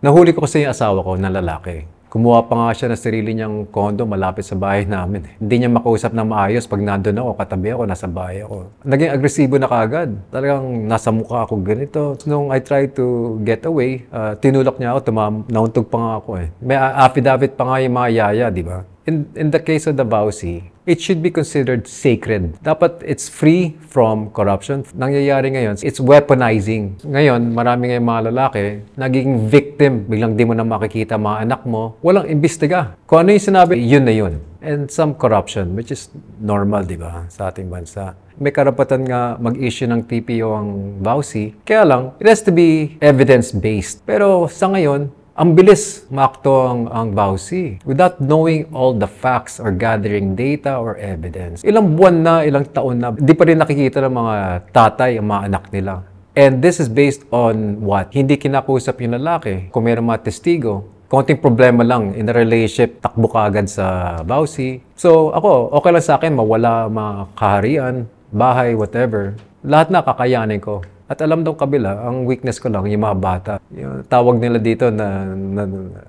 Nahuli ko kasi yung asawa ko na lalaki. Kumuha pa nga siya ng sarili niyang kondo malapit sa bahay namin. Hindi niya makausap na maayos pag nandun ako, katabi ako, nasa bahay ako. Naging agresibo na kaagad. Talagang nasa mukha ako ganito. Nung I tried to get away, tinulak niya ako, nauntog pa nga ako eh. May affidavit pa nga yung mga yaya, di ba? In the case of the Bausi, it should be considered sacred. Dapat it's free from corruption. Nangyayari ngayon, it's weaponizing. Ngayon, marami ngayong mga lalaki, naging victim. Biglang di mo na makikita mga anak mo. Walang imbestiga. Kung ano yung sinabi, yun na yun. And some corruption, which is normal, di ba, sa ating bansa. May karapatan nga mag-issue ng TPO ang Bausi. Kaya lang, it has to be evidence-based. Pero sa ngayon, ang bilis maakto ang Bausi without knowing all the facts or gathering data or evidence. Ilang buwan na, ilang taon na, di pa rin nakikita ng mga tatay ang mga anak nila. And this is based on what? Hindi kinakusap yung lalaki. Kung mayroong mga testigo, konting problema lang in a relationship, takbo ka agad sa Bausi. So ako, okay lang sa akin, mawala mga kaharian, bahay, whatever. Lahat na kakayanin ko. At alam daw kabila, ang weakness ko lang, yung mga bata. Yung tawag nila dito na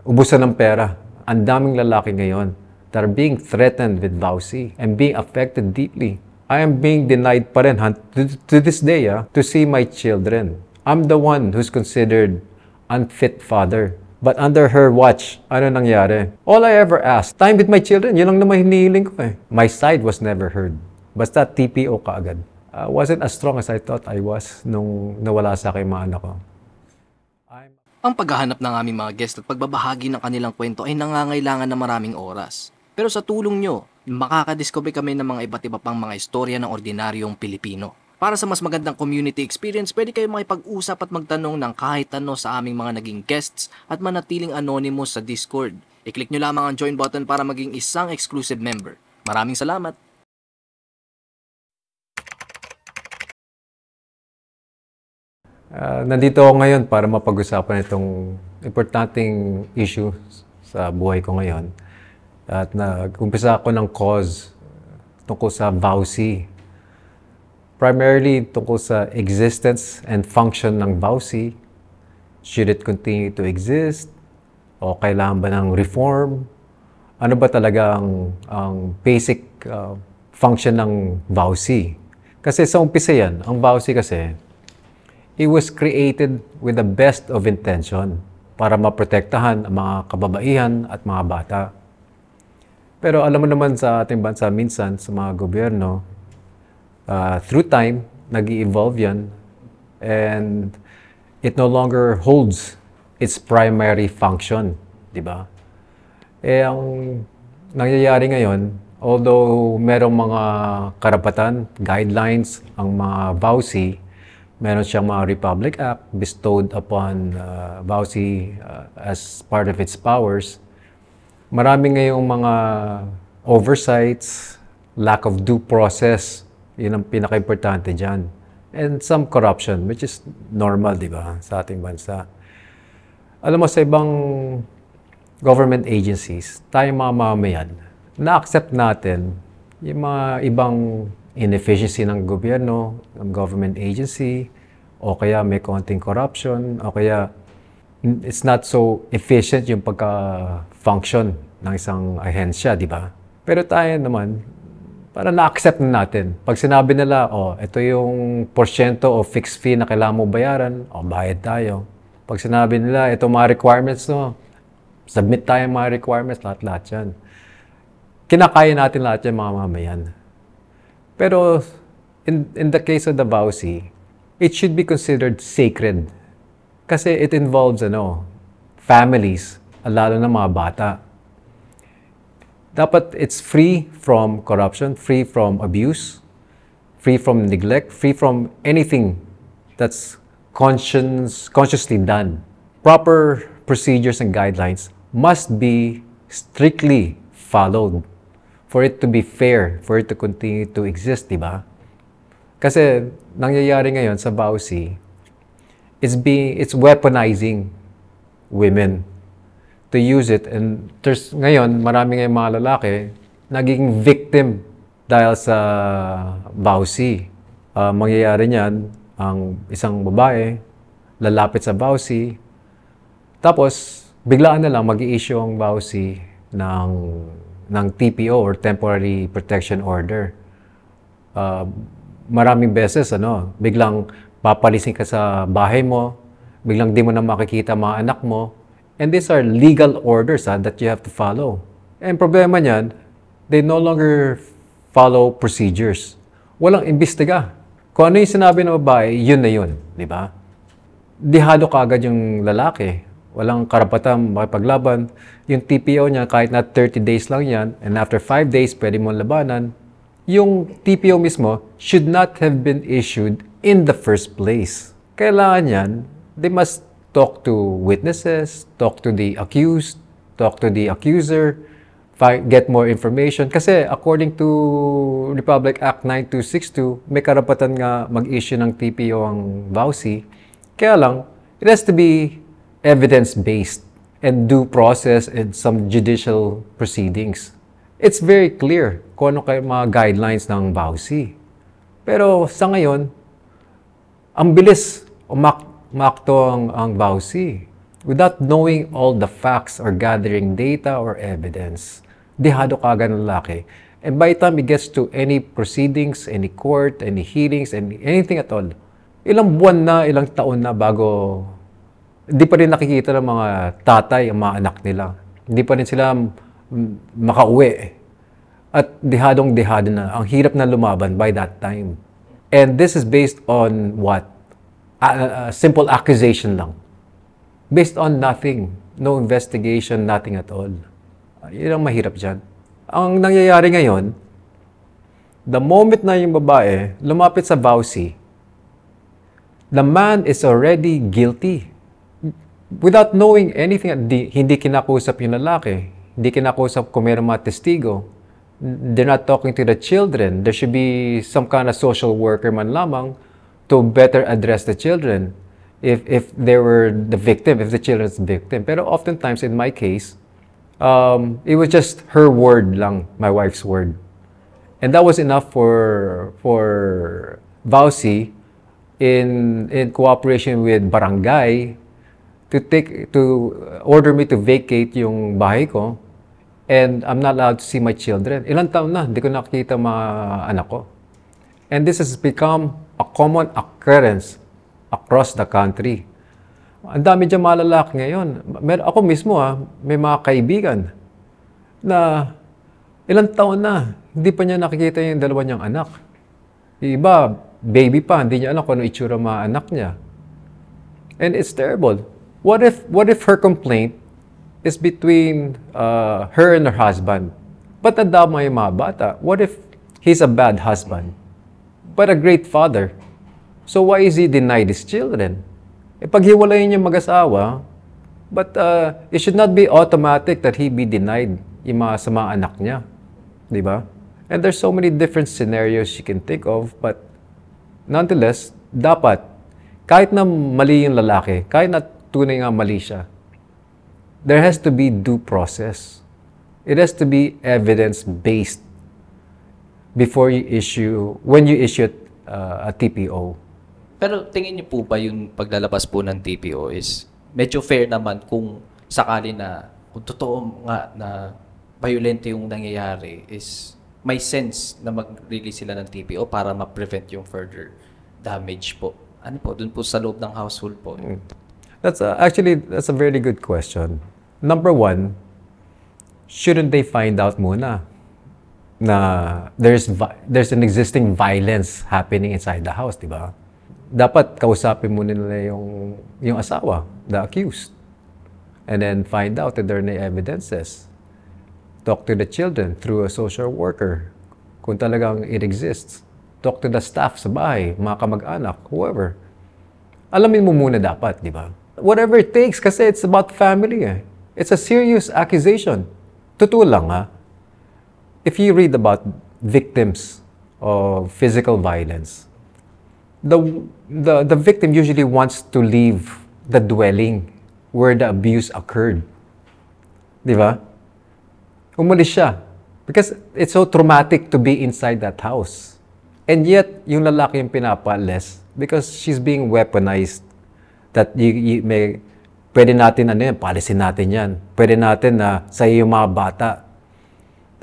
ubusan ng pera. Ang daming lalaki ngayon that are being threatened with Bausi and being affected deeply. I am being denied pa rin to this day to see my children. I'm the one who's considered unfit father. But under her watch, ano nangyari? All I ever asked, time with my children, yun lang naman hinihiling ko eh. My side was never heard. Basta TPO kaagad. Wasn't as strong as I thought I was nung nawala sa akin mga anak ko. Ang paghahanap ng aming mga guest at pagbabahagi ng kanilang kwento ay nangangailangan ng maraming oras. Pero sa tulong nyo, makakadiscover kami ng mga iba't iba pang mga istorya ng ordinaryong Pilipino. Para sa mas magandang community experience, pwede kayo makipag-usap at magtanong ng kahit ano sa aming mga naging guests at manatiling anonymous sa Discord. I-click nyo lamang ang join button para maging isang exclusive member. Maraming salamat! Nandito ako ngayon para mapag-usapan itong importanteng issue sa buhay ko ngayon. At nag-umpisa ako ng cause tungkol sa Bausi. Primarily tungkol sa existence and function ng Bausi. Should it continue to exist? O kailangan ba ng reform? Ano ba talaga ang basic function ng Bausi? Kasi sa umpisa yan, ang Bausi kasi, it was created with the best of intention para maprotektahan ang mga kababaihan at mga bata. Pero alam mo naman sa ating bansa minsan, sa mga gobyerno, through time, nag-i-evolve yan and it no longer holds its primary function, di ba? Ang nangyayari ngayon, although merong mga karapatan, guidelines, ang mga Bausi, meron siyang mga Republic Act bestowed upon Bausi as part of its powers. Marami ngayong mga oversights, lack of due process, yun ang pinaka-importante dyan. And some corruption, which is normal, di ba, sa ating bansa. Alam mo, sa ibang government agencies, tayong mga mamamayan, na-accept natin yung mga ibang inefficiency ng gobyerno, ng government agency, o kaya may konting corruption, o kaya it's not so efficient yung pagka-function ng isang ahensya, di ba? Pero tayo naman, para na-accept na natin. Pag sinabi nila, ito yung porsyento o fixed fee na kailangan mo bayaran, bayad tayo. Pag sinabi nila, ito mga requirements, submit tayo mga requirements, lahat-lahat yan. Kinakaya natin lahat yan, mga mamayan. Pero in the case of the Bausi, it should be considered sacred. Kasi it involves families, lalo na mga bata. Dapat it's free from corruption, free from abuse, free from neglect, free from anything that's consciously done. Proper procedures and guidelines must be strictly followed for it to be fair, for it to continue to exist, di ba? Kasi nangyayari ngayon sa Bausi, it's weaponizing women to use it. And ngayon, marami ngayong mga lalaki naging victim dahil sa Bausi. Mangyayari niyan, ang isang babae lalapit sa Bausi, Tapos, biglaan na lang mag-i-issue ang Bausi ng TPO or Temporary Protection Order. Maraming beses, biglang papalisin ka sa bahay mo, biglang di mo na makikita mga anak mo. And these are legal orders that you have to follow. And problema niyan, they no longer follow procedures. Walang imbestiga. Kung ano yung sinabi ng babae, yun na yun. Di ba? Dihado kaagad yung lalaki. Walang karapatan makipaglaban. Yung TPO niya, kahit na 30 days lang yan, and after 5 days, pwede mong labanan, yung TPO mismo should not have been issued in the first place. Kailangan yan, they must talk to witnesses, talk to the accused, talk to the accuser, get more information. Kasi according to Republic Act 9262, may karapatan nga mag-issue ng TPO ang Bausi. Kaya lang, it has to be evidence-based and due process and some judicial proceedings. It's very clear kung ano kayo mga guidelines ng Bausi. Pero sa ngayon, ang bilis umakto ang Bausi without knowing all the facts or gathering data or evidence. Dihado kaagad ng lalaki. And by the time it gets to any proceedings, any court, any hearings, anything at all, ilang buwan na, ilang taon na bago hindi pa rin nakikita ng mga tatay ang mga anak nila. Hindi pa rin sila makauwi. At dihadong-dihado na. Ang hirap na lumaban by that time. And this is based on what? Simple accusation lang. Based on nothing. No investigation, nothing at all. Yun ang mahirap dyan. Ang nangyayari ngayon, the moment na yung babae lumapit sa Bausi, the man is already guilty. Without knowing anything, hindi kinakusap yung lalaki, hindi kinakusap kung mayroong mga testigo, they're not talking to the children. There should be some kind of social worker man lamang to better address the children if they were the victim, if the children's victim. Pero oftentimes, in my case, it was just her word lang, my wife's word. And that was enough for Bausi in cooperation with barangay to order me to vacate yung bahay ko, and I'm not allowed to see my children. Ilang taon na, hindi ko nakikita mga anak ko. And this has become a common occurrence across the country. Ang dami dyan mga lalaki ngayon. Ako mismo, may mga kaibigan na ilang taon na, hindi pa niya nakikita yung dalawa niyang anak. Yung iba, baby pa, hindi niya alam kung ano itsura mga anak niya. And it's terrible. What if her complaint is between her and her husband? Ba't nadama yung mga bata? What if he's a bad husband, but a great father? So why is he denied his children? Paghiwalayin niya mag-asawa, but it should not be automatic that he be denied yung sa mga anak niya. Di ba? And there's so many different scenarios you can think of, but nonetheless, dapat, kahit na mali yung lalaki, kahit na tunay nga mali siya, there has to be due process. It has to be evidence-based when you issue a TPO. Pero tingin niyo po ba yung paglalabas po ng TPO is medyo fair naman kung sakali na, kung totoo nga na violent yung nangyayari, is may sense na mag-release sila ng TPO para ma-prevent yung further damage po? Ano po, dun po sa loob ng household po? That's a very good question. Number one, shouldn't they find out muna na there's an existing violence happening inside the house, di ba? Dapat kausapin muna nila yung asawa, the accused. And then find out if there are any evidences. Talk to the children through a social worker, kung talagang it exists. Talk to the staff sa bahay, mga kamag-anak, whoever. Alamin mo muna dapat, di ba? Whatever it takes, kasi it's about family. It's a serious accusation. Totoo lang, if you read about victims of physical violence, the victim usually wants to leave the dwelling where the abuse occurred. Di ba? Umalis siya. Because it's so traumatic to be inside that house. And yet, yung lalaki yung pinapaalis because she's being weaponized that you may Pwede natin, policy natin yan. Pwede natin na sa iyo yung mga bata.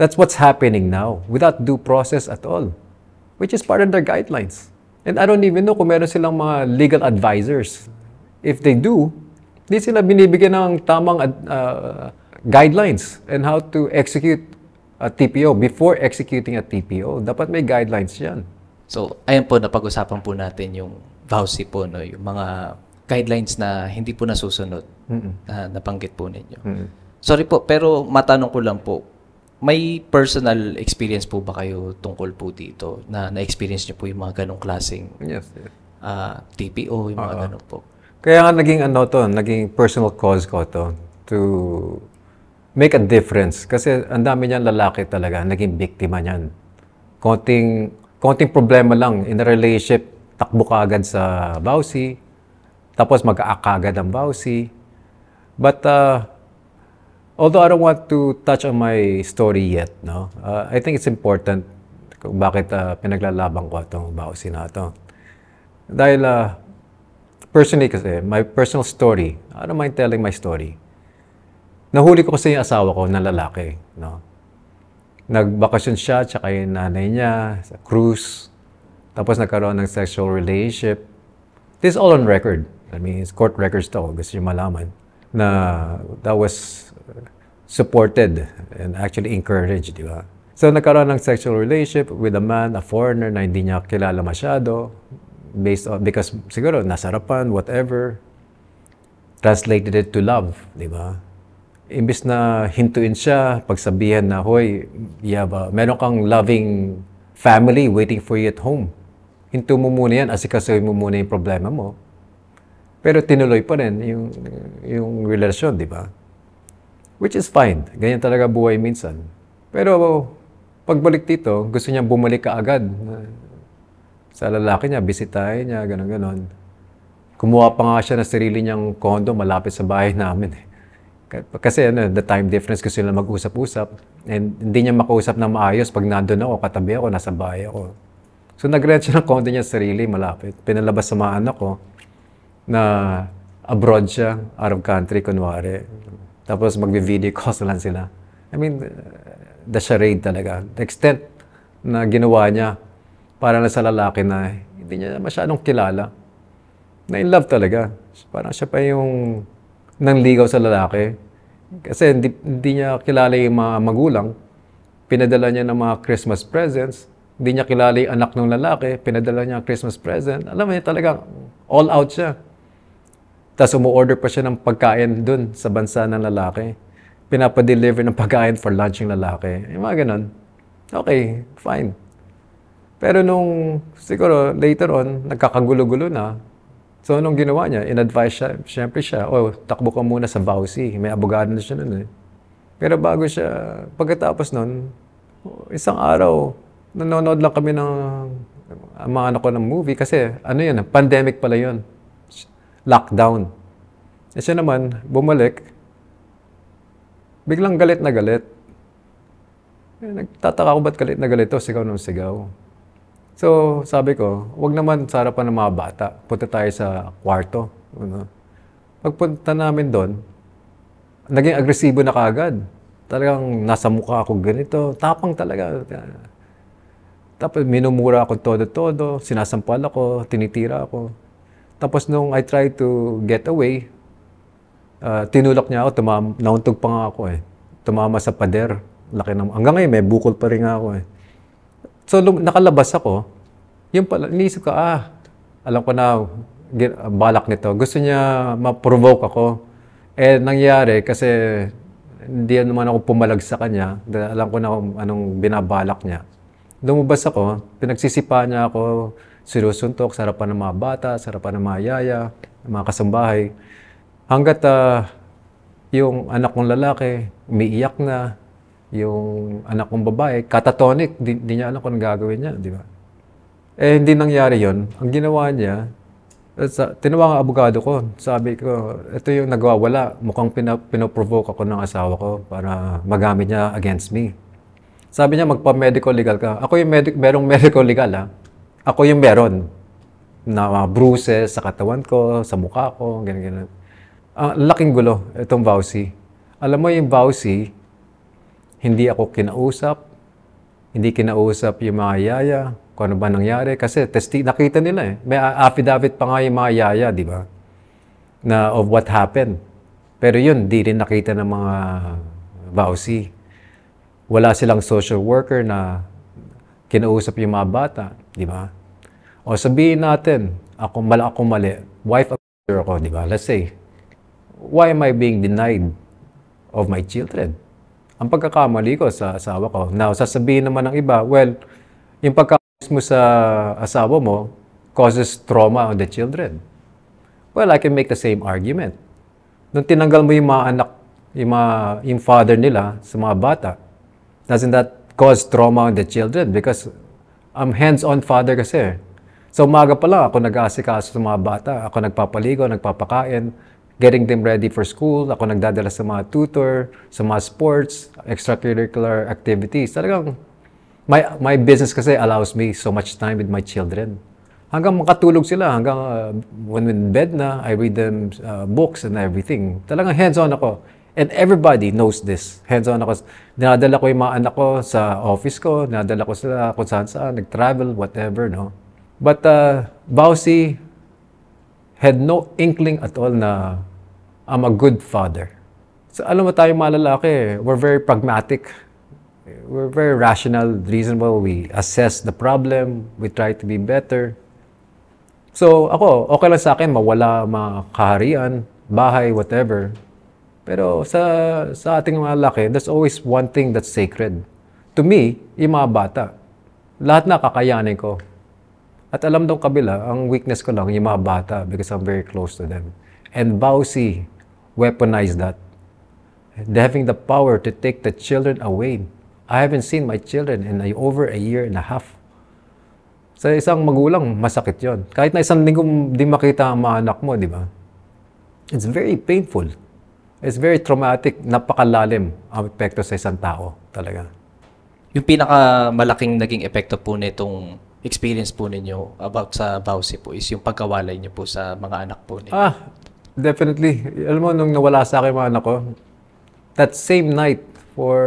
That's what's happening now without due process at all, which is part of their guidelines. And I don't even know kung meron silang mga legal advisors. If they do, hindi sila binibigyan ng tamang guidelines and how to execute a TPO before executing a TPO. Dapat may guidelines yan. So, ayan po, napag-usapan po natin yung VAUSI po, no? Yung mga guidelines na hindi po nasusunod na nabanggit po ninyo. Sorry po, pero matanong ko lang po, may personal experience po ba kayo tungkol po dito na na-experience niyo po yung mga ganong klaseng Yes. TPO, yung mga ganon po? Kaya nga naging personal cause ko to make a difference. Kasi ang dami niyan lalaki talaga, naging biktima niyan. Konting problema lang in a relationship, takbo ka agad sa VAUSI, tapos mag-aakagad ang VAUSI. But although I don't want to touch on my story yet, no, I think it's important kung bakit pinaglalaban ko itong VAUSI na ito. Dahil personally kasi, my personal story, I don't mind telling my story. Nahuli ko kasi yung asawa ko na lalaki, no. Nagbakasyon siya, tsaka yung nanay niya, sa cruise. Tapos nagkaroon ng sexual relationship. This is all on record. I mean, it's court records to. Gusto niyo malaman na that was supported and actually encouraged, di ba? So, nagkaroon ng sexual relationship with a man, a foreigner, na hindi niya kilala masyado. Because siguro, nasarapan, whatever. Translated it to love, di ba? Imbis na hintuin siya, pagsabihan na, hoy, meron kang loving family waiting for you at home. Hinto mo muna yan, asikasuhin mo muna yung problema mo. Pero tinuloy pa rin yung relasyon, di ba? Which is fine. Ganyan talaga buhay minsan. Pero pagbalik dito, gusto niya bumalik ka agad. Sa lalaki niya, bisitahin niya, gano'n-gano'n. Kumuha pa nga siya ng sarili niyang condo malapit sa bahay namin. Kasi the time difference, gusto nila mag-usap-usap. And hindi niya makausap na maayos pag nandun ako, katabi ako, nasa bahay ako. So nag-rent siya ng condo niya sarili, malapit. Pinalabas sa mga anak ko na abroad siya, out of country, kunwari. Tapos magbe-video calls lang sila. I mean, the charade talaga. The extent na ginawa niya para na sa lalaki na hindi niya masyadong kilala. Na in love talaga. Parang siya pa yung nangligaw sa lalaki. Kasi hindi niya kilala yung mga magulang. Pinadala niya ng mga Christmas presents. Hindi niya kilala yung anak ng lalaki. Pinadala niya ang Christmas present. Alam mo niya talaga, all out siya. Tapos umu-order pa siya ng pagkain dun sa bansa ng lalaki. Pinapadeliver ng pagkain for lunch yung lalaki. Yung mga ganun. Okay, fine. Pero nung, siguro, later on, nagkakagulo-gulo na. So, anong ginawa niya? In-advise siya, syempre siya, takbo ka muna sa VAUSI. May abogado na siya nun eh. Pero bago siya, pagkatapos nun, isang araw, nanonood lang kami ng mga anak ko ng movie. Kasi, pandemic pala yun. Lockdown. E siya naman, bumalik. Biglang galit na galit. Nagtataka ko ba't galit na galit to? Sigaw ng sigaw. So, sabi ko, wag naman sa harapan ng mga bata. Punta tayo sa kwarto. Pagpunta namin doon, naging agresibo na kaagad. Talagang nasa mukha ako ganito. Tapang talaga. Tapos minumura ako todo-todo. Sinasampal ako, tinitira ako. Tapos nung I tried to get away, tinulak niya ako, nauntog pa nga ako eh. Tumama sa pader. Hanggang ngayon, may bukol pa rin ako eh. So, nakalabas ako. Yung pala, iniisip ko, alam ko na, balak nito. Gusto niya ma-provoke ako. Eh, nangyari kasi hindi naman ako pumalag sa kanya. Alam ko na anong binabalak niya. Lumabas ako, pinagsisipa niya ako, sinusuntok sa harapan ng mga bata, sa harapan ng mga yaya, mga kasambahay. Hanggat yung anak kong lalaki, umiiyak na, yung anak kong babae, catatonic, di niya alam kung anong gagawin niya, di ba? Eh, hindi nangyari yon. Ang ginawa niya, tinawag ang abogado ko. Sabi ko, ito yung nagwawala. Mukhang pinoprovoke ako ng asawa ko para magamit niya against me. Sabi niya, magpa-medical legal ka. Ako yung merong medical legal, ha? Ako yung meron na bruises sa katawan ko, sa mukha ko, ganyan-ganyan. Ang laking gulo, itong vowsy. Alam mo yung vowsy, hindi ako kinausap, hindi kinausap yung mga yaya, kung ano ba nangyari. Kasi nakita nila eh. May affidavit pa nga yung mga yaya, di ba? Na of what happened. Pero yun, di rin nakita ng mga vowsy. Wala silang social worker na kinausap yung mga bata, di ba? O sabihin natin, ako mali, wife abuser ako, di ba? Let's say, why am I being denied of my children? Ang pagkakamali ko sa asawa ko. Now, sasabihin naman ng iba, well, yung pagkakalis mo sa asawa mo causes trauma on the children. Well, I can make the same argument. Nung tinanggal mo yung mga anak, yung father nila sa mga bata, doesn't that cause trauma on the children? Because I'm hands-on father kasi. So umaga pa lang ako nag-aasikaso sa mga bata. Ako nagpapaligo, nagpapakain, getting them ready for school. Ako nagdadala sa mga tutor, sa mga sports, extracurricular activities. Talagang, my business kasi allows me so much time with my children. Hanggang makatulog sila, hanggang when in bed na, I read them books and everything. Talagang hands-on ako. And everybody knows this. Hands-on ako. Dinadala ko yung mga anak ko sa office ko, dinadala ko sila kung saan-saan, nag-travel, whatever, no? But Vowsy had no inkling at all na I'm a good father. So alam mo tayo mga lalaki, we're very pragmatic. We're very rational, reasonable. We assess the problem. We try to be better. So ako, okay lang sa akin mawala mga kaharian, bahay, whatever. Pero sa ating mga lalaki, there's always one thing that's sacred. To me, yung mga bata. Lahat na kakayanin ko. At alam daw kabila, ang weakness ko lang yung mga bata because I'm very close to them. And Vowsy weaponized that. Having the power to take the children away. I haven't seen my children in over a year and a half. Sa isang magulang, masakit yon. Kahit na isang linggo di makita ang mga anak mo, di ba? It's very painful. It's very traumatic. Napakalalim ang epekto sa isang tao talaga. Yung pinakamalaking naging epekto po nitong experience po ninyo about sa Vowsy po is yung pagkawalay niyo po sa mga anak po ninyo. Definitely. Alam mo, nung nawala sa akin mga anak ko, that same night for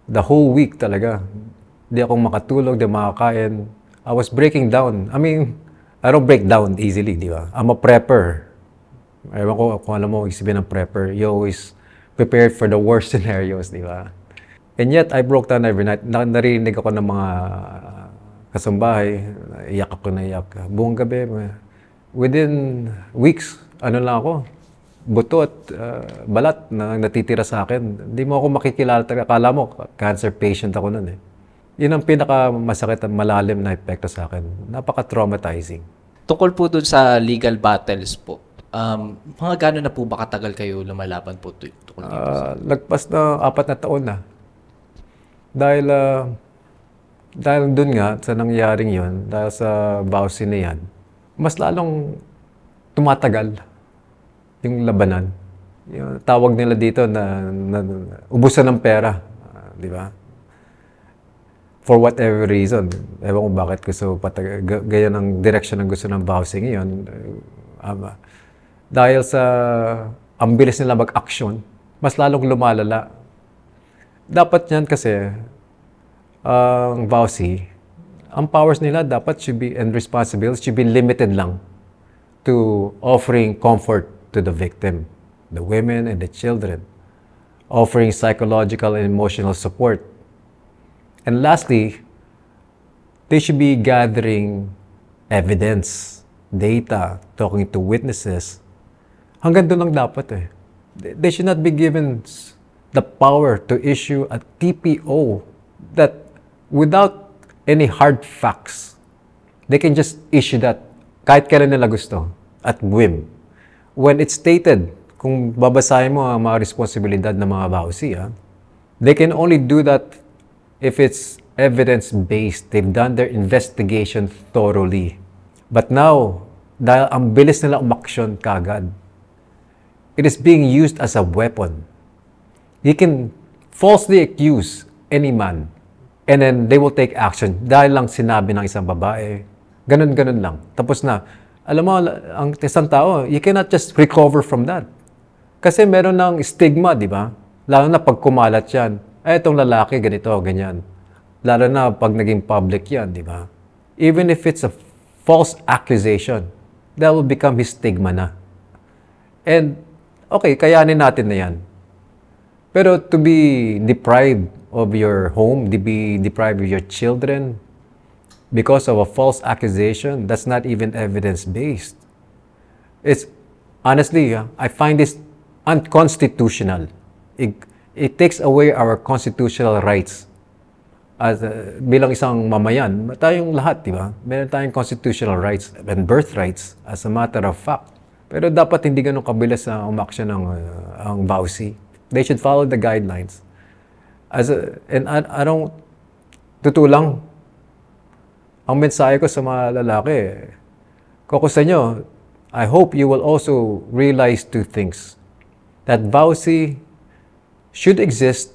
the whole week talaga, di ako makatulog, di makakain. I was breaking down. I mean, I don't break down easily, di ba? I'm a prepper. Ewan ko kung alam mo, isipin ng prepper. You always prepared for the worst scenarios, di ba? And yet, I broke down every night. Narinig ako ng mga kasambahay. Iyak ako na iyak. Buong gabi. Within weeks, ano lang ako, buto at balat na natitira sa akin. Hindi mo ako makikilala. Akala mo, cancer patient ako nun eh. Yun ang pinakamasakit at malalim na epekto sa akin. Napaka-traumatizing. Tungkol po dun sa legal battles po, mga gano'n na po ba katagal kayo lumalaban po tungkol dito? Lagpas na 4 na taon na. Dahil dun nga, sa nangyaring yon, dahil sa Vowsy na yan, mas lalong tumatagal yung labanan. Yung tawag nila dito na ubusan ng pera, di ba? For whatever reason. Ewan ko bakit gusto ganyan ang direction ng gusto ng Vowsy ngayon. Dahil sa ang bilis nila mag-action, mas lalong lumalala. Dapat yan kasi, ang Vowsy, ang powers nila dapat should be, and responsibilities should be limited lang to offering comfort to the victim, the women and the children, offering psychological and emotional support. And lastly, they should be gathering evidence, data, talking to witnesses. Hanggang doon lang dapat eh. They should not be given the power to issue a TPO that without any hard facts, they can just issue that kahit kailan nila gusto at whim. When it's stated, kung babasahin mo ang mga responsibilidad ng mga Vowsy, they can only do that if it's evidence-based. They've done their investigation thoroughly. But now, dahil ang bilis nila umaksyon kagad, it is being used as a weapon. You can falsely accuse any man and then they will take action dahil lang sinabi ng isang babae. Ganun-ganun lang. Tapos na, Alam mo, ang isang tao, you cannot just recover from that. Kasi meron ng stigma, di ba? Lalo na pag kumalat yan. Ay, itong lalaki, ganito, ganyan. Lalo na pag naging public yan, di ba? Even if it's a false accusation, that will become his stigma na. And, okay, kayanin natin na yan. Pero to be deprived of your home, to be deprived of your children, because of a false accusation, that's not even evidence-based. It's, honestly, I find this unconstitutional. It takes away our constitutional rights. As bilang isang mamayan, tayong lahat, di ba? Meron tayong constitutional rights and birth rights as a matter of fact. Pero dapat hindi ganun kabilis na umaksyon ang VAUSI. They should follow the guidelines. And I don't, totoo lang, ang mensahe ko sa mga lalaki, kung sa inyo, I hope you will also realize two things. That VAUSI should exist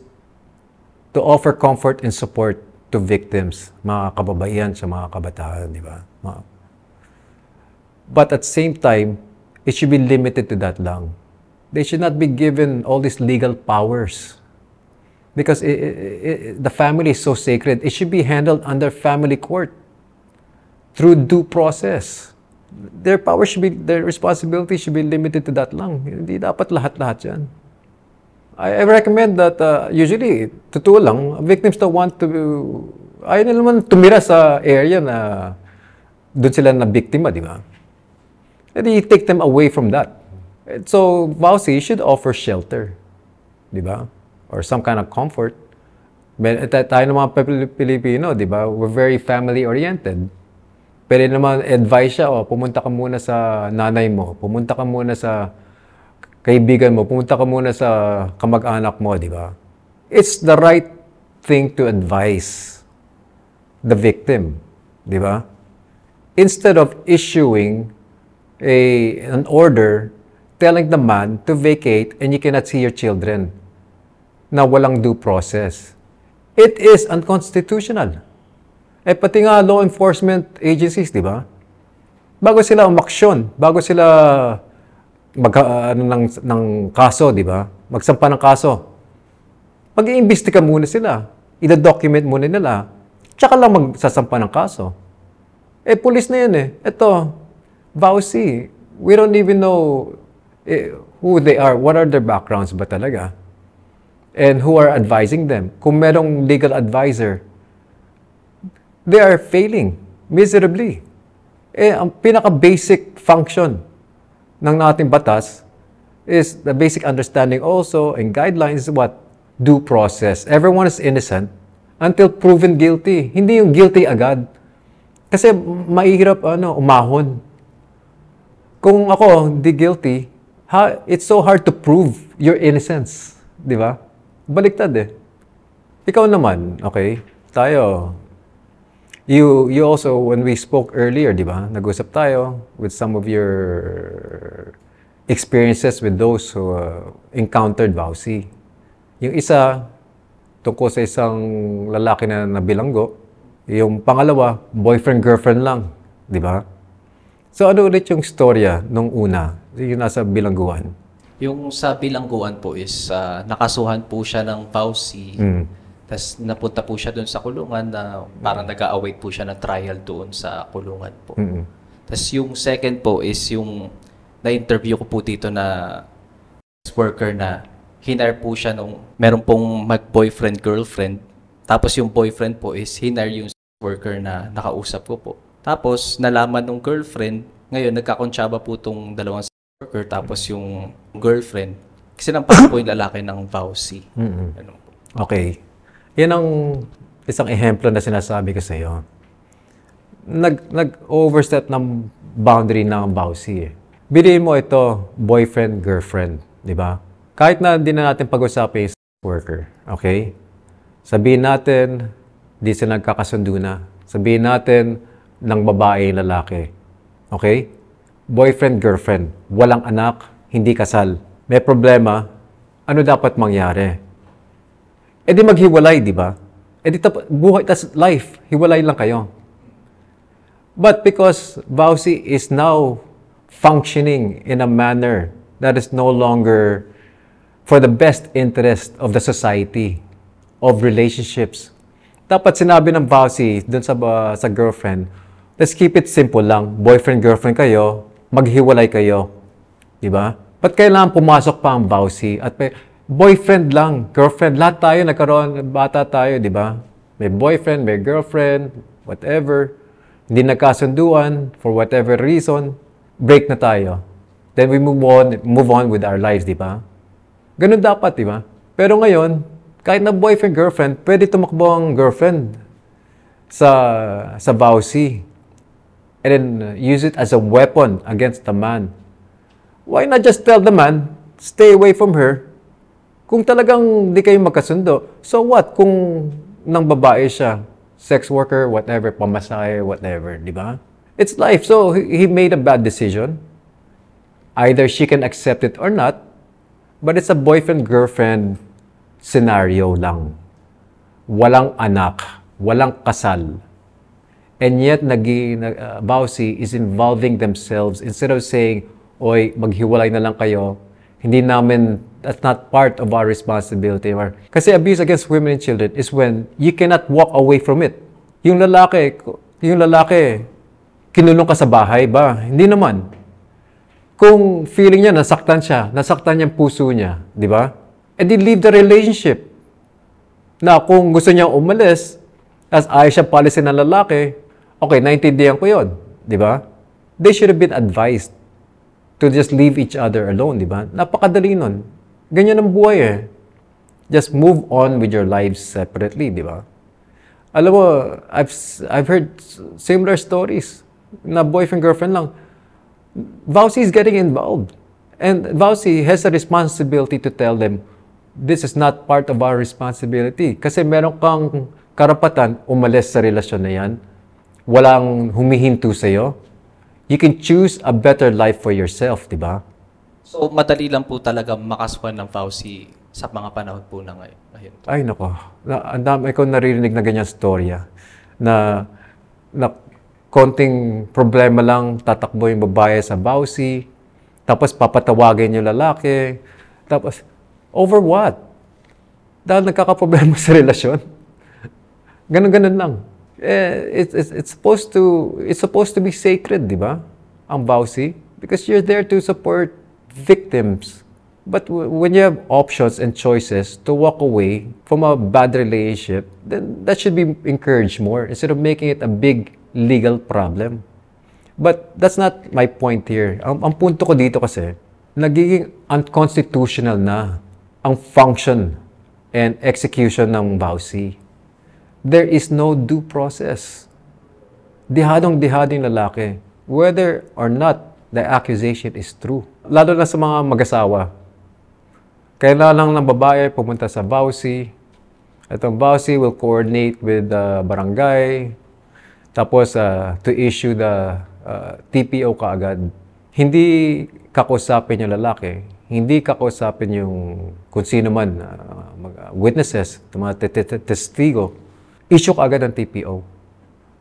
to offer comfort and support to victims, mga kababaihan sa mga kabataan, di ba? But at the same time, it should be limited to that lang. They should not be given all these legal powers. Because the family is so sacred. It should be handled under family court through due process. Their power should be, their responsibility should be limited to that lang. Hindi dapat lahat-lahat yan. I recommend that usually, totoo lang, victims don't want to, ayaw nila naman tumira sa area na doon sila na biktima, di ba? And you take them away from that. So, VAUSI should offer shelter, di ba? Or some kind of comfort. Tayo ng mga Pilipino, di ba? We're very family-oriented. Pwede naman advise siya, pumunta ka muna sa nanay mo, pumunta ka muna sa kaibigan mo, pumunta ka muna sa kamag-anak mo, di ba? It's the right thing to advise the victim, di ba? Instead of issuing an order telling the man to vacate and you cannot see your children na walang due process. It is unconstitutional. Pati nga law enforcement agencies, di ba? Bago sila umaksyon, bago sila ng kaso, di ba? Magsampa ng kaso. Mag-iimbestiga muna sila. Ida-document muna nila. Tsaka lang magsasampa ng kaso. Police na yan eh. Ito, VAUSI, we don't even know who they are, what are their backgrounds ba talaga? And who are advising them? Kung merong legal advisor, they are failing miserably. Ang pinaka-basic function ng ating batas is the basic understanding also and guidelines is what? Due process. Everyone is innocent until proven guilty. Hindi yung guilty agad. Kasi mahirap umahon. Kung ako hindi guilty, it's so hard to prove your innocence. Di ba? Baliktad eh. Ikaw naman, okay? Tayo, you also, when we spoke earlier, di ba? Nag-usap tayo with some of your experiences with those who encountered VAUSI. Yung isa, tungkol sa isang lalaki na nabilanggo. Yung pangalawa, boyfriend-girlfriend lang. Di ba? So ano ulit yung storya nung una? Yung nasa bilangguan? Yung sa bilangguan po is nakasuhan po siya ng VAUSI. Tapos napunta po siya doon sa kulungan na parang nag-a-await po siya ng trial doon sa kulungan po. Tapos yung second po is yung na-interview ko po dito na worker na hinire po siya nung meron pong mag-boyfriend-girlfriend. Tapos yung boyfriend po is hinire yung worker na nakausap ko po. Tapos nalaman nung girlfriend, ngayon nagkakontsaba po itong dalawang worker tapos yung girlfriend. Kasi nampas po yung lalaki ng VAUSI. Okay. Yan ang isang ehemplo na sinasabi ko sa iyo. Nag-overstep ng boundary ng VAUSI eh. Biliin mo ito, boyfriend, girlfriend, di ba? Kahit na hindi na natin pag-usapin yung worker, okay? Sabihin natin, di sila nagkakasundo na. Sabihin natin, ng babae yung lalaki. Okay? Boyfriend, girlfriend, walang anak, hindi kasal. May problema, ano dapat mangyari? Di maghiwalay, di ba? Di buhay, that's life. Hiwalay lang kayo. But because Vauci is now functioning in a manner that is no longer for the best interest of the society, of relationships. Dapat sinabi ng Vauci dun sa girlfriend, let's keep it simple lang. Boyfriend-girlfriend kayo, maghiwalay kayo. Di ba? Ba't kailangan pumasok pa ang Vauci? At boyfriend lang, girlfriend, lahat tayo nagkaroon, bata tayo, di ba? May boyfriend, may girlfriend, whatever. Hindi nagkasunduan, for whatever reason, break na tayo. Then we move on with our lives, di ba? Ganun dapat, di ba? Pero ngayon, kahit na boyfriend, girlfriend, pwede tumakbo ang girlfriend sa Vauci. And then use it as a weapon against the man. Why not just tell the man, stay away from her? Kung talagang di kayo magkasundo, so what kung nang babae siya? Sex worker, whatever, pamasahe, whatever, di ba? It's life. So, he made a bad decision. Either she can accept it or not, but it's a boyfriend-girlfriend scenario lang. Walang anak, walang kasal. And yet, Vauci is involving themselves. Instead of saying, oy, maghiwalay na lang kayo, hindi namin, that's not part of our responsibility. Kasi abuse against women and children is when you cannot walk away from it. Yung lalaki, kinulong ka sa bahay ba? Hindi naman. Kung feeling niya, nasaktan yung puso niya, di ba? And then leave the relationship. Na kung gusto niya umalis, as ayaw siya policy ng lalaki, okay, naintindihan ko yun, di ba? They should have been advised to just leave each other alone, di ba? Napakadali nun. Ganyan ang buhay eh. Just move on with your lives separately, di ba? Alam mo, I've heard similar stories na boyfriend-girlfriend lang. Vauci is getting involved. And Vauci has a responsibility to tell them, this is not part of our responsibility. Kasi meron kang karapatan umalis sa relasyon na yan. Walang humihinto sa'yo. You can choose a better life for yourself, di ba? So, madali lang po talaga makaswan ng Vauci sa mga panahon po na ngayon. Ay, nako. Ang dami ko naririnig na ganyan storya. Na konting problema lang, tatakbo yung babae sa Vauci. Tapos papatawagin yung lalaki. Tapos, over what? Dahil nagkakaproblema sa relasyon. Ganun-ganun lang. It's supposed to be sacred, di ba? Ang Vauci. Because you're there to support victims. But when you have options and choices to walk away from a bad relationship, then that should be encouraged more instead of making it a big legal problem. But that's not my point here. Ang punto ko dito kasi, nagiging unconstitutional na ang function and execution ng Vauci. There is no due process. Dihadong-dihadong lalaki, whether or not the accusation is true. Lalo na sa mga mag-asawa. Kailangan lang ng babae pumunta sa Vauci. Itong Vauci will coordinate with the barangay. Tapos to issue the TPO kaagad. Hindi kakausapin yung lalaki. Hindi kakausapin yung kung sino man, witnesses, mga testigo. Issue kaagad ng TPO.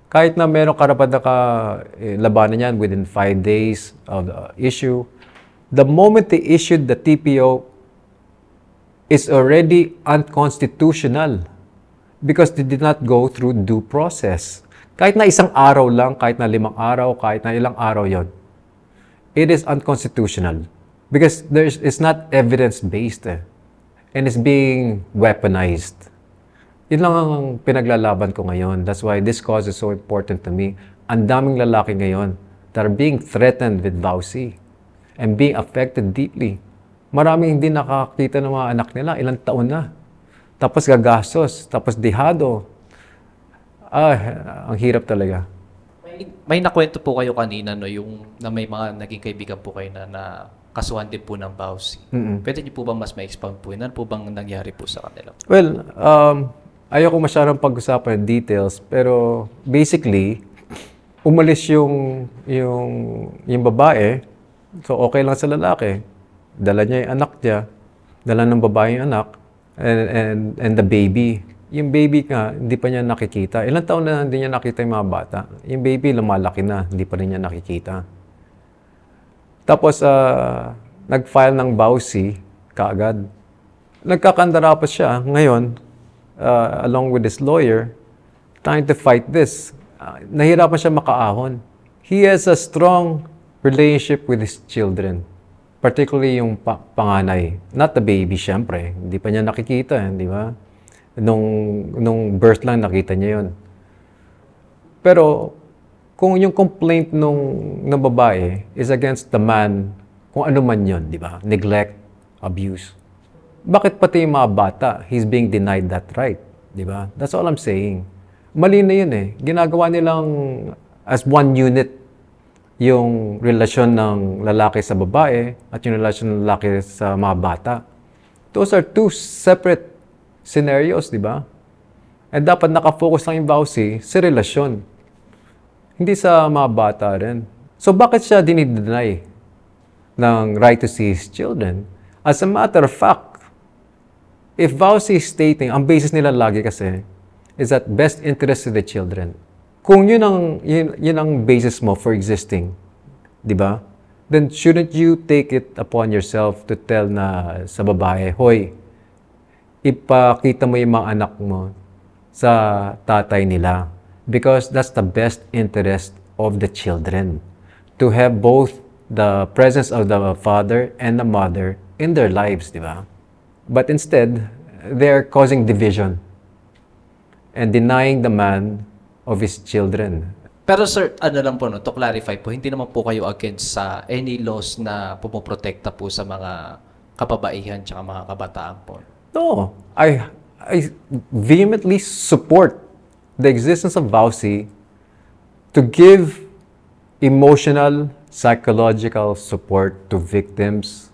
Kahit na meron karapat na labanan yan within 5 days of the issue, the moment they issued the TPO, is already unconstitutional because they did not go through due process. Kahit na isang araw lang, kahit na 5 araw, kahit na ilang araw yon, it is unconstitutional because it's not evidence-based and it's being weaponized. Yun lang ang pinaglalaban ko ngayon. That's why this cause is so important to me. Ang daming lalaki ngayon that are being threatened with Vauci and being affected deeply. Maraming hindi nakakita ng mga anak nila, ilang taon na. Tapos gagastos, tapos dihado. Ang hirap talaga. May nakwento po kayo kanina, no, yung na may mga naging kaibigan po kayo na kasuhan din po ng Vauci. Pwede niyo po ba mas ma-expound po yun? Ano po bang nangyari po sa kanila? Well, ayoko masyadong pag-usapan ng details, pero basically, umalis yung babae, so okay lang sa lalaki. Dala niya yung anak niya, dala ng babae yung anak, and the baby. Yung baby nga, hindi pa niya nakikita. Ilang taon na hindi niya nakita yung mga bata. Yung baby, lumalaki na, hindi pa rin niya nakikita. Tapos, nag-file ng vowsy kaagad. Nagkakandara pa siya ngayon, along with his lawyer, trying to fight this. Nahirapan siya makaahon. He has a strong relationship with his children. Particularly yung panganay. Not the baby, syempre. Hindi pa niya nakikita, di ba? Nung birth lang nakita niya yun. Pero kung yung complaint ng babae is against the man, kung ano man yun, di ba? Neglect, abuse. Bakit pati yung mga bata, he's being denied that right, di ba? That's all I'm saying. Mali na yun eh. Ginagawa nilang as one unit yung relasyon ng lalaki sa babae at yung relasyon ng lalaki sa mga bata. Those are two separate scenarios, di ba? And dapat nakafocus lang yung vowsy sa relasyon. Hindi sa mga bata rin. So bakit siya dinideny ng right to see his children? As a matter of fact, if vowsy is stating, ang basis nila lagi kasi, is that best interest to the children. Kung yun ang basis mo for existing, di ba? Then shouldn't you take it upon yourself to tell na sa babae, hoy, ipakita mo yung mga anak mo sa tatay nila. Because that's the best interest of the children. To have both the presence of the father and the mother in their lives, di ba? But instead, they're causing division and denying the man of his children. Pero sir, ano lang po, no, to clarify po, hindi naman po kayo against sa any laws na pumoprotekta po sa mga kababaihan tsaka mga kabataan po. No, I vehemently support the existence of vowsy to give emotional, psychological support to victims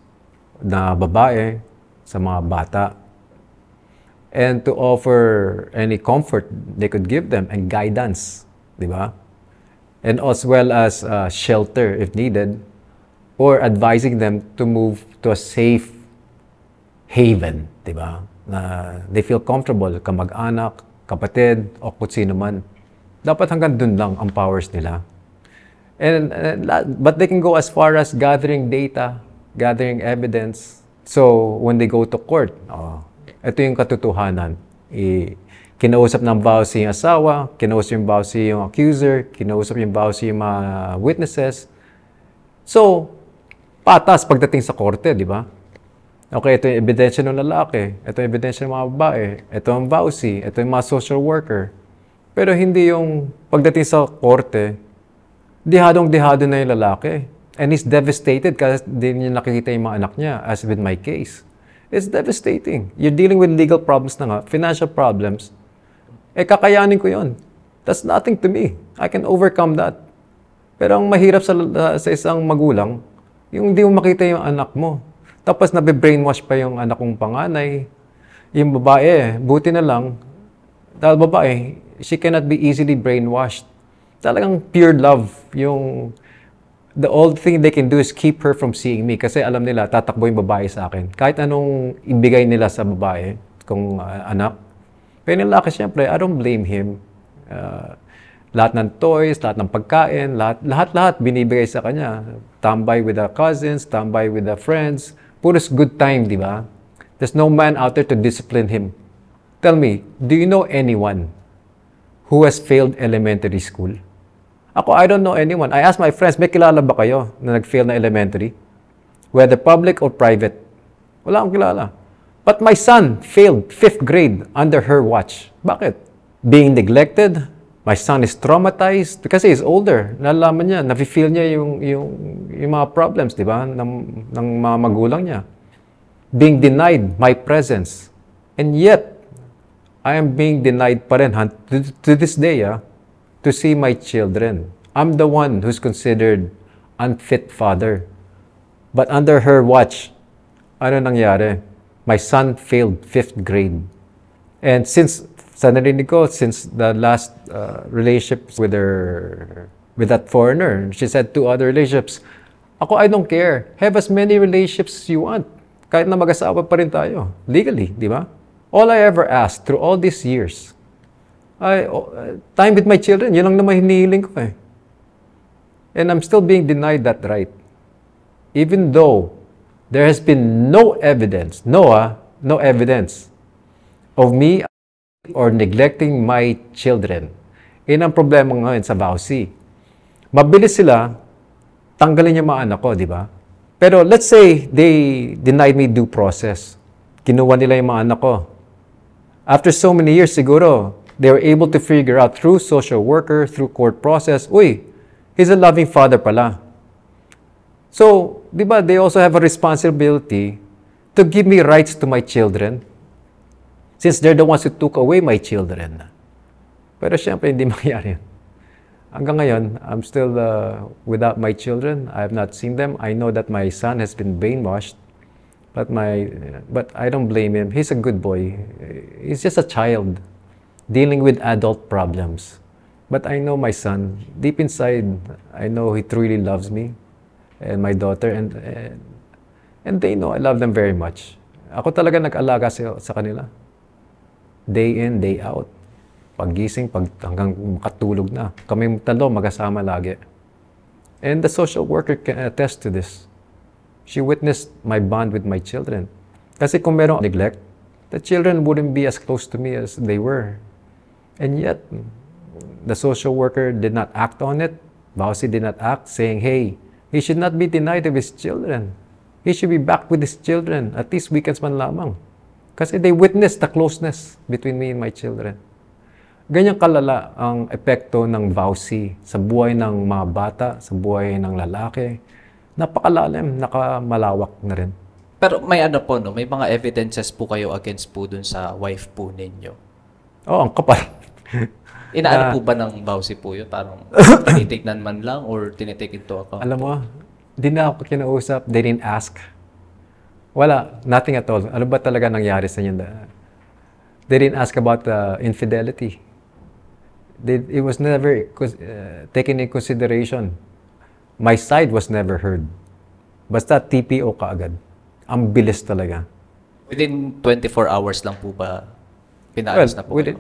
na babae sa mga bata and to offer any comfort they could give them and guidance, di ba? And as well as shelter if needed or advising them to move to a safe haven, di ba? Na they feel comfortable, kamag-anak, kapatid, o kung sino man. Dapat hanggang dun lang ang powers nila. But they can go as far as gathering data, gathering evidence. So, when they go to court, ito yung katotohanan. Kinausap ng vowsy yung asawa, kinausap yung vowsy yung accuser, kinausap yung vowsy yung mga witnesses. So, patas pagdating sa korte, di ba? Okay, ito yung ebidensya ng lalaki, ito yung ebidensya ng mga babae, ito ang vowsy, ito yung mga social worker. Pero hindi yung pagdating sa korte, dihadong-dihado na yung lalaki. And he's devastated kasi hindi niya nakikita yung mga anak niya, as with my case. It's devastating. You're dealing with legal problems na nga, financial problems. Kakayanin ko yun. That's nothing to me. I can overcome that. Pero ang mahirap sa isang magulang, yung hindi mo makita yung anak mo. Tapos nabe-brainwash pa yung anak kong panganay. Yung babae, buti na lang, dahil babae, she cannot be easily brainwashed. Talagang pure love. The only thing they can do is keep her from seeing me kasi alam nila, tatakbo yung babae sa akin. Kahit anong ibigay nila sa babae, kung anak. Pero yung lalaki, syempre, I don't blame him. Lahat ng toys, lahat ng pagkain, lahat binibigay sa kanya. Tambay with the cousins, tambay with the friends. Puros good time, di ba? There's no man out there to discipline him. Tell me, do you know anyone who has failed elementary school? Ako, I don't know anyone. I asked my friends, may kilala ba kayo na nag-fail na elementary? Whether public or private. Wala akong kilala. But my son failed 5th grade under her watch. Bakit? Being neglected. My son is traumatized because he's older. Nalalaman niya, nafe-feel niya yung mga problems, di ba? Ng mga magulang niya. Being denied my presence. And yet, I am being denied pa rin to this day, to see my children. I'm the one who's considered unfit father. But under her watch, ano nangyari? My son failed 5th grade. And since the last relationship with that foreigner, she said 2 other relationships. Ako, I don't care. Have as many relationships as you want. Kahit na mag-asawa pa rin tayo. Legally, di ba? All I ever asked through all these years, time with my children, yun lang naman hinihiling ko eh. And I'm still being denied that right. Even though there has been no evidence, no evidence of me or neglecting my children. Yun ang problema ngayon sa VAUSI. Mabilis sila, tanggalin yung mga anak ko, di ba? Pero let's say they denied me due process. Kinuha nila yung mga anak ko. After so many years, siguro, they were able to figure out through social worker, through court process, uy, he's a loving father pala. So, di ba, they also have a responsibility to give me rights to my children since they're the ones who took away my children. Pero syempre, hindi mangyari yun. Hanggang ngayon, I'm still without my children. I have not seen them. I know that my son has been brainwashed, but I don't blame him. He's a good boy. He's just a child dealing with adult problems. But I know my son, deep inside, I know he truly loves me and my daughter, and they know I love them very much. Ako talaga nag-alaga sa kanila. Day in, day out. Paggising, hanggang makatulog na. Kami talo, magkasama lagi. And the social worker can attest to this. She witnessed my bond with my children. Kasi kung merong neglect, the children wouldn't be as close to me as they were. And yet, the social worker did not act on it. VAUSI did not act, saying, hey, he should not be denied of his children. He should be back with his children, at least weekends man lamang. Kasi they witnessed the closeness between me and my children. Ganyang kalala ang epekto ng VAUSI sa buhay ng mga bata, sa buhay ng lalaki. Napakalalim, nakamalawak na rin. Pero may ano po, no? May mga evidences po kayo against po dun sa wife po ninyo. Oh, ang kapal. Inaano po ba ng VAUSI po yun? Parang tinitignan man lang or tinitake into account? Alam mo, di na ako kinausap. They didn't ask. Wala, nothing at all. Ano ba talaga nangyari sa inyo? They didn't ask about infidelity. It was never taken in consideration. My side was never heard. Basta TPO kaagad. Ang bilis talaga. Within 24 hours lang po ba pinaalis na po kayo?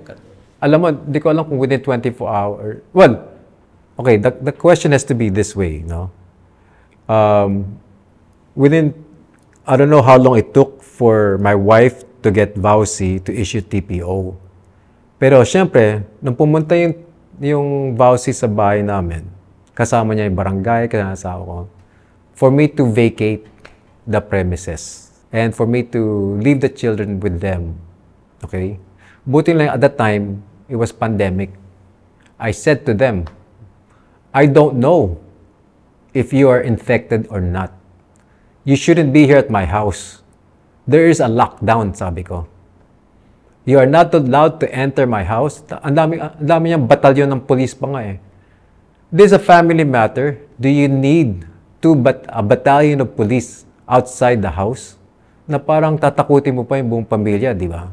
Alam mo, di ko alam kung within 24 hours. Well, okay, the question has to be this way, no? Within, I don't know how long it took for my wife to get VAUSI to issue TPO. Pero syempre, nung pumunta yung VAUSI sa bahay namin, kasama niya yung barangay, kasama ko, for me to vacate the premises and for me to leave the children with them. Okay? Buti lang at that time, it was pandemic. I said to them, I don't know if you are infected or not. You shouldn't be here at my house. There is a lockdown, sabi ko. You are not allowed to enter my house. Ang dami niyang batalyon ng police pa nga eh. This is a family matter. Do you need a battalion of police outside the house? Na parang tatakutin mo pa yung buong pamilya, di ba?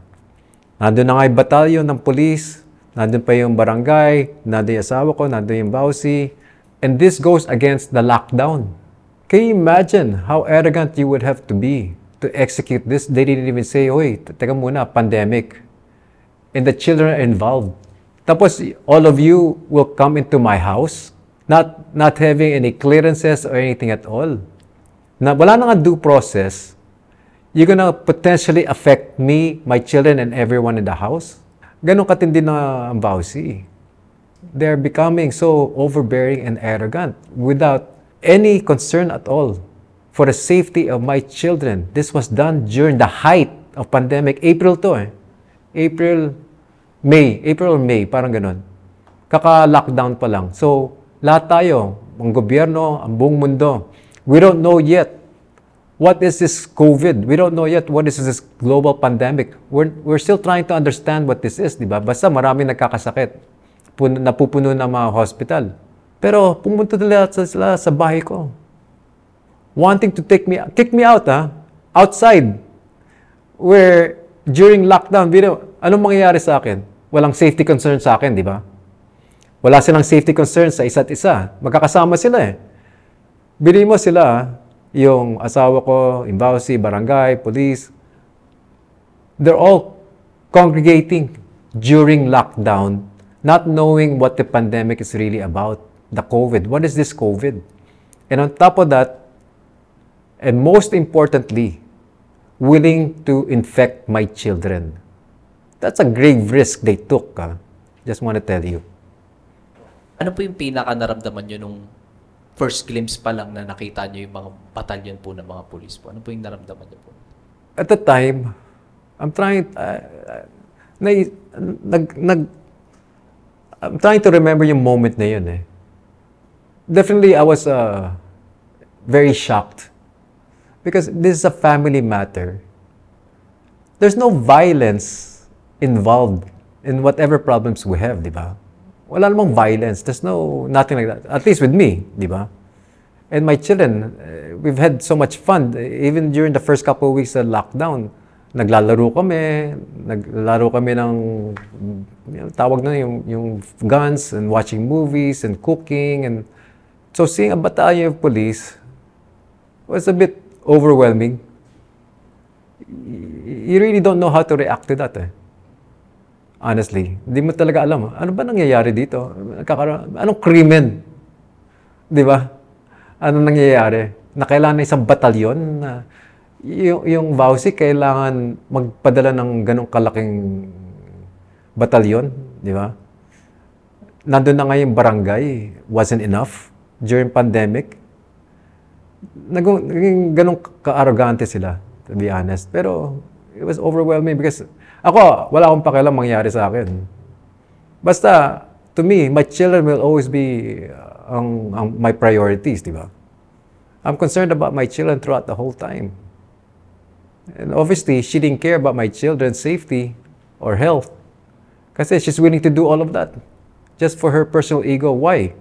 Nandun na nga yung batalyon ng police, nandun pa yung barangay, nandun yung asawa ko, nandun yung VAUSI. And this goes against the lockdown. Can you imagine how arrogant you would have to be to execute this? They didn't even say, oy, teka muna, pandemic. And the children are involved. Tapos, all of you will come into my house, not having any clearances or anything at all. Na wala na nga due process, you're gonna potentially affect me, my children, and everyone in the house. Ganon katindi na ang VAUSI. They're becoming so overbearing and arrogant without any concern at all for the safety of my children. This was done during the height of pandemic. April to eh. April or May, parang ganon. Kaka-lockdown pa lang. So, lahat tayo, ang gobyerno, ang buong mundo, we don't know yet what is this COVID. We don't know yet what is this global pandemic. We're still trying to understand what this is, di ba? Basta maraming nagkakasakit. Napupuno ng mga hospital. Pero pumunta sila sa bahay ko. Wanting to kick me out, outside. Where during lockdown, anong mangyayari sa akin? Walang safety concern sa akin, di ba? Wala silang safety concern sa isa't isa. Magkakasama sila eh. Bili mo sila, yung asawa ko, yung VAUSI, barangay, police. They're all congregating during lockdown, not knowing what the pandemic is really about, the COVID. What is this COVID? And on top of that, and most importantly, willing to infect my children. That's a grave risk they took. Just want to tell you. Ano po yung pinaka naramdaman nyo nung first glimpse pa lang na nakita nyo yung mga batalyon po ng mga pulis po? Ano po yung naramdaman nyo po? At the time, I'm trying, I'm trying to remember yung moment na yun eh. Definitely, I was very shocked because this is a family matter. There's no violence involved in whatever problems we have, di ba? Wala namang violence. There's nothing like that. At least with me, di ba? And my children, we've had so much fun. Even during the first couple of weeks of lockdown, naglalaro kami ng, tawag na yung guns and watching movies and cooking. And so seeing a battalion of police was a bit overwhelming. You really don't know how to react to that eh. Honestly, hindi mo talaga alam. Ano ba nangyayari dito? Anong krimen? Di ba? Anong nangyayari? Na kailangan ng isang batalyon na yung VAUSI kailangan magpadala ng ganong kalaking batalyon, di ba? Nandun na nga yung barangay, wasn't enough during pandemic. Naging ganong ka-arrogante sila, to be honest. Pero it was overwhelming because ako, wala akong pakialam mangyari sa akin. Basta, to me, my children will always be my priorities, di ba? I'm concerned about my children throughout the whole time. And obviously, she didn't care about my children's safety or health. Kasi she's willing to do all of that just for her personal ego. Why?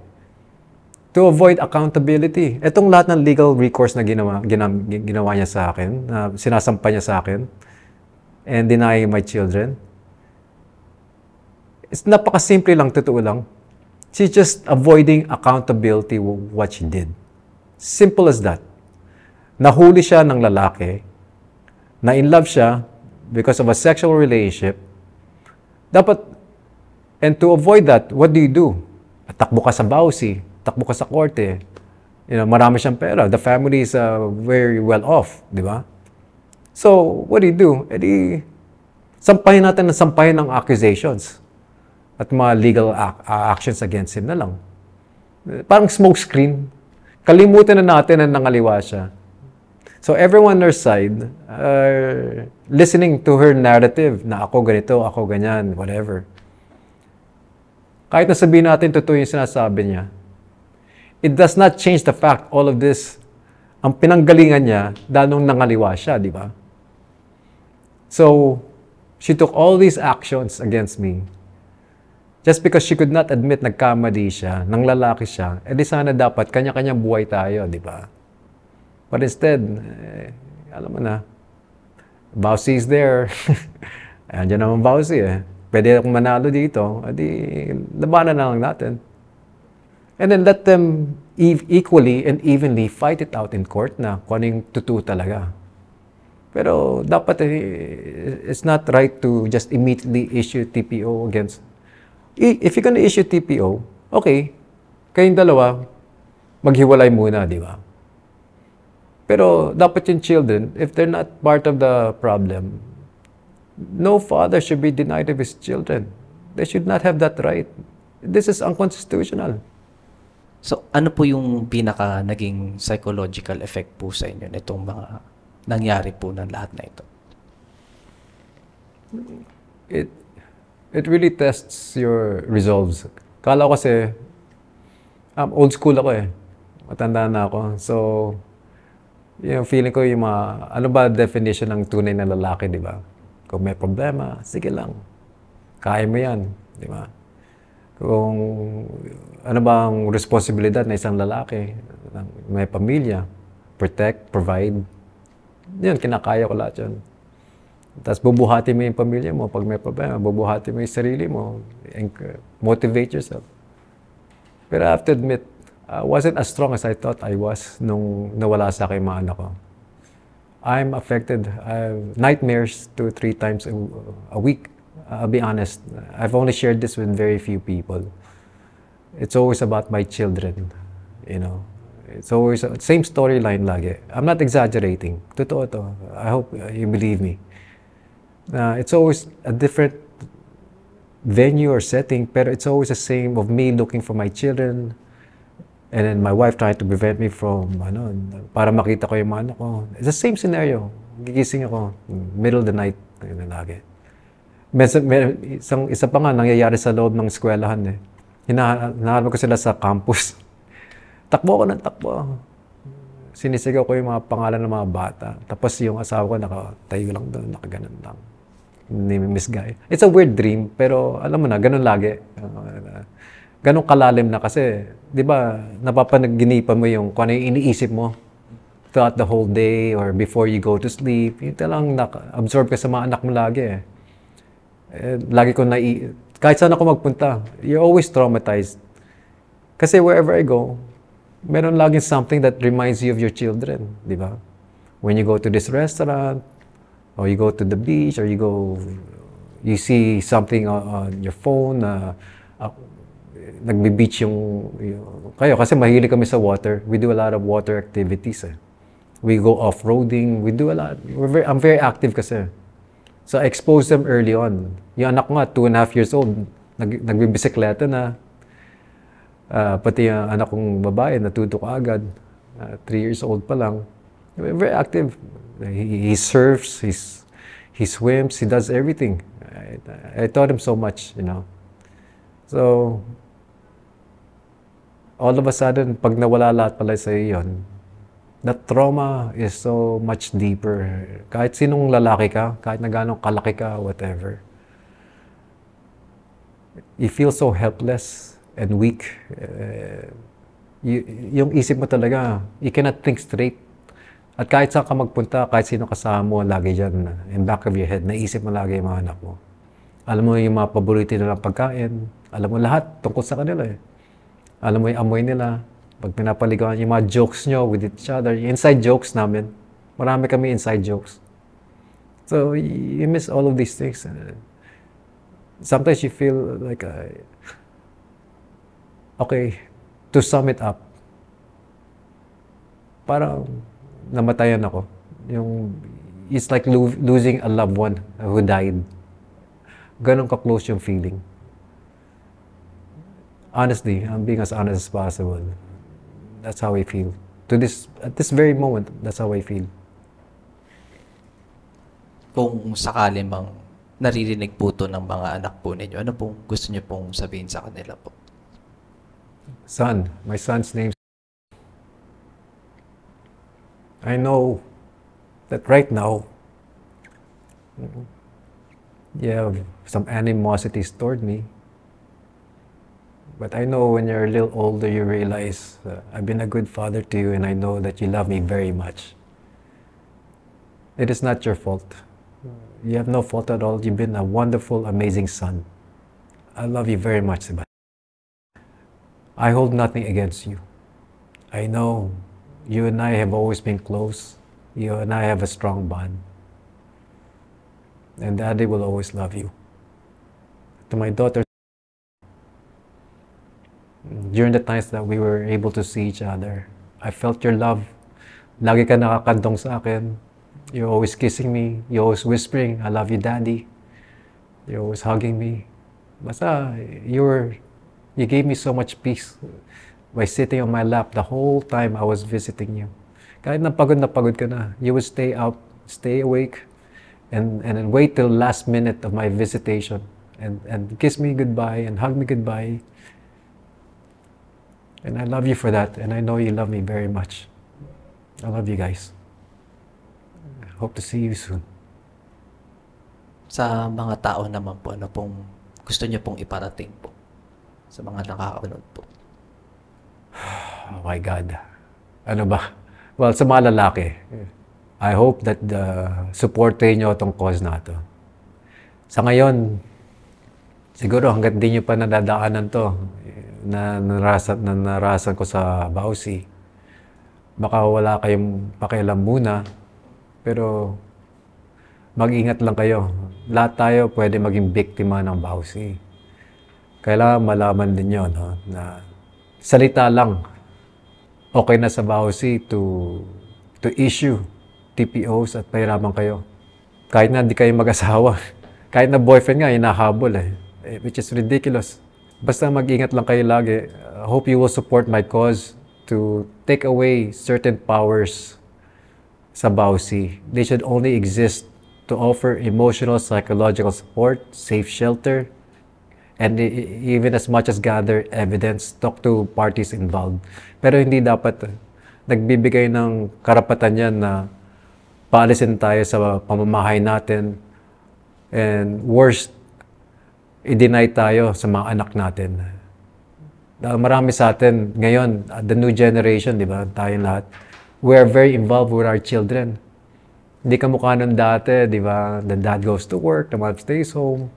To avoid accountability. Itong lahat ng legal recourse na ginawa niya sa akin, na sinasampa niya sa akin, and denying my children. It's napakasimple lang, totoo lang. She's just avoiding accountability what she did. Simple as that. Nahuli siya ng lalaki, na in love siya because of a sexual relationship. Dapat, and to avoid that, what do? Takbo ka sa VAUSI, takbo ka sa korte. Marami siyang pera. The family is very well off, di ba? So, what do? Sampahin natin ng accusations at mga legal actions against him na lang. Parang smoke screen. Kalimutan na natin na nangaliwa siya. So, everyone on her side, listening to her narrative na ako ganito, ako ganyan, whatever. Kahit na sabihin natin totoo yung sinasabi niya, it does not change the fact all of this, ang pinanggalingan niya dahil nung nangaliwa siya, di ba? So, she took all these actions against me just because she could not admit nagkamali siya, nang lalaki siya, di sana dapat kanya-kanyang buhay tayo, di ba? But instead, alam mo na, VAUSI is there. Ayan dyan naman VAUSI eh. Pwede akong manalo dito, labanan na lang natin. And then let them equally and evenly fight it out in court na kung ano yung totoo talaga. Pero dapat it's not right to just immediately issue TPO against. If you're gonna issue TPO, okay, kayong dalawa, maghiwalay muna, di ba? Pero dapat yung children, if they're not part of the problem, no father should be denied of his children. They should not have that right. This is unconstitutional. So, ano po yung pinaka naging psychological effect po sa inyo nitong mga nangyari po ng lahat na ito? It really tests your resolves. Kala ko kasi, old school ako eh. Matanda na ako. So, yung feeling ko yung mga, ano ba definition ng tunay na lalaki, di ba? Kung may problema, sige lang. Kaya mo yan, di ba? Kung ano ba ang responsibilidad na isang lalaki, may pamilya, protect, provide, yun, kinakaya ko lahat yun. Tapos bubuhati mo yung pamilya mo pag may problema, bubuhati mo yung sarili mo, motivate yourself. Pero I have to admit, I wasn't as strong as I thought I was nung nawala sa akin mga anak ko. I'm affected. I have nightmares 2-3 times a week I'll be honest, I've only shared this with very few people. It's always about my children, you know. It's always same storyline lagi. I'm not exaggerating. Totoo to. I hope you believe me. It's always a different venue or setting, pero it's always the same of me looking for my children, and then my wife trying to prevent me from, para makita ko yung mga anak ko. It's the same scenario. Gigising ako, middle of the night, lagi. Isa pa nga nangyayari sa loob ng eskwelahan eh. Hinahanap ko sila sa campus. Takbo ako ng takbo. Sinisigaw ko yung mga pangalan ng mga bata. Tapos yung asawa ko nakatayo lang doon, nakaganon lang. Ni-miss guy. It's a weird dream, pero alam mo na, ganun lagi. Ganun kalalim na kasi, di ba, napapanaginipan mo yung kung ano yung iniisip mo throughout the whole day or before you go to sleep. Yung talang absorb ka sa mga anak mo lagi eh. Lagi ko kahit saan ako magpunta, you're always traumatized. Kasi wherever I go, meron laging something that reminds you of your children, di ba? When you go to this restaurant, or you go to the beach, or you see something on your phone, nagbe-beach kayo, kasi mahilig kami sa water. We do a lot of water activities eh. We go off-roading, we do a lot. I'm very active kasi. So I expose them early on. Yung anak ko nga, 2.5 years old, nagbibisikleta na. Pati yung anak kong babae, natuto ka agad. 3 years old pa lang. Very active. He surfs, he swims, he does everything. I taught him so much, you know. So, all of a sudden, pag nawala lahat pala sa iyon, that trauma is so much deeper. Kahit sinong lalaki ka, kahit na gano'ng kalaki ka, whatever. You feel so helpless and weak. Yung isip mo talaga, you cannot think straight. At kahit saan ka magpunta, kahit sino kasama mo, lagi dyan, in back of your head, naisip mo lagi yung mga anak mo. Alam mo yung mga paborito nilang pagkain. Alam mo lahat tungkol sa kanila eh. Alam mo yung amoy nila. Pag pinapaligawan yung mga jokes nyo with each other, yung inside jokes namin. Marami kami inside jokes. So, you miss all of these things. Sometimes you feel like, okay, to sum it up, parang namatayan ako. It's like losing a loved one who died. Ganon ka-close yung feeling. Honestly, I'm being as honest as possible. That's how I feel. At this very moment, that's how I feel. Kung sakali mang naririnig po to ng mga anak po ninyo, ano pong gusto niyo pong sabihin sa kanila po? Son, my son's name. I know that right now you have some animosities toward me. But I know when you're a little older, you realize I've been a good father to you and I know that you love me very much. It is not your fault. You have no fault at all. You've been a wonderful, amazing son. I love you very much, Sebastian. I hold nothing against you. I know you and I have always been close. You and I have a strong bond. And Daddy will always love you. To my daughter, during the times that we were able to see each other, I felt your love. Lagi ka nakakantong sa akin. You're always kissing me. You're always whispering, I love you, Daddy. You're always hugging me. Basta, you gave me so much peace by sitting on my lap the whole time I was visiting you. Kahit na pagod ka na, you would stay up, stay awake, and then wait till last minute of my visitation and kiss me goodbye and hug me goodbye. And I love you for that, and I know you love me very much. I love you guys. Hope to see you soon. Sa mga tao naman po, ano pong gusto niyo pong iparating po sa mga nakakanood po? Oh my God. Ano ba? Well, sa mga lalaki, I hope that supportin nyo itong cause na ito. Sa ngayon, siguro hanggat di nyo pa nadadaanan to, na narasan ko sa Bausi, baka wala kayong pakialam muna, pero mag-ingat lang kayo. Lahat tayo pwede maging biktima ng bawsi. Kailangan malaman din yun, na salita lang. Okay na sa bawsi to issue TPOs at pahirapan kayo. Kahit na hindi kayo mag-asawa. Kahit na boyfriend nga, hinahabol which is ridiculous. Basta mag-ingat lang kayo lagi. Hope you will support my cause to take away certain powers sa bawsi. They should only exist to offer emotional, psychological support, safe shelter, and even as much as gather evidence, talk to parties involved. Pero hindi dapat nagbibigay ng karapatan yan na paalisin tayo sa pamamahay natin, and worst, i-deny tayo sa mga anak natin. Marami sa atin ngayon, the new generation, di ba, tayong lahat, we are very involved with our children. Hindi kamukha nung dati, di ba, the dad goes to work, the mom stays home,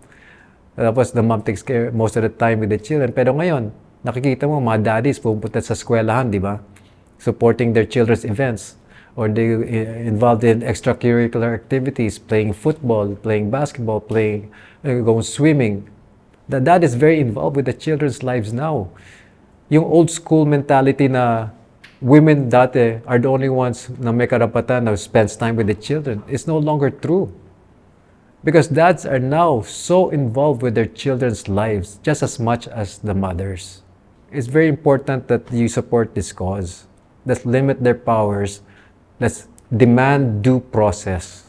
tapos the mom takes care most of the time with the children. Pero ngayon, nakikita mo, mga daddies pupunta sa eskwelahan, di ba, supporting their children's events, or they involved in extracurricular activities, playing football, playing basketball, going swimming. The dad is very involved with the children's lives now. Yung old school mentality na women dati are the only ones na may karapatan na spends time with the children is no longer true. Because dads are now so involved with their children's lives just as much as the mothers. It's very important that you support this cause. Let's limit their powers. Let's demand due process.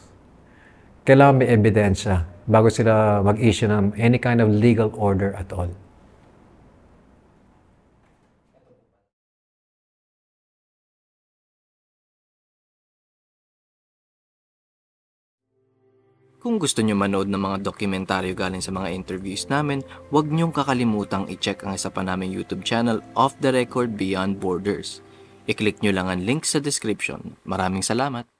Kailangan may ebidensya bago sila mag-issue ng any kind of legal order at all. Kung gusto nyo manood ng mga dokumentaryo galing sa mga interviews namin, huwag nyong kakalimutang i-check ang isa pa naming YouTube channel, Off the Record Beyond Borders. I-click nyo lang ang link sa description. Maraming salamat!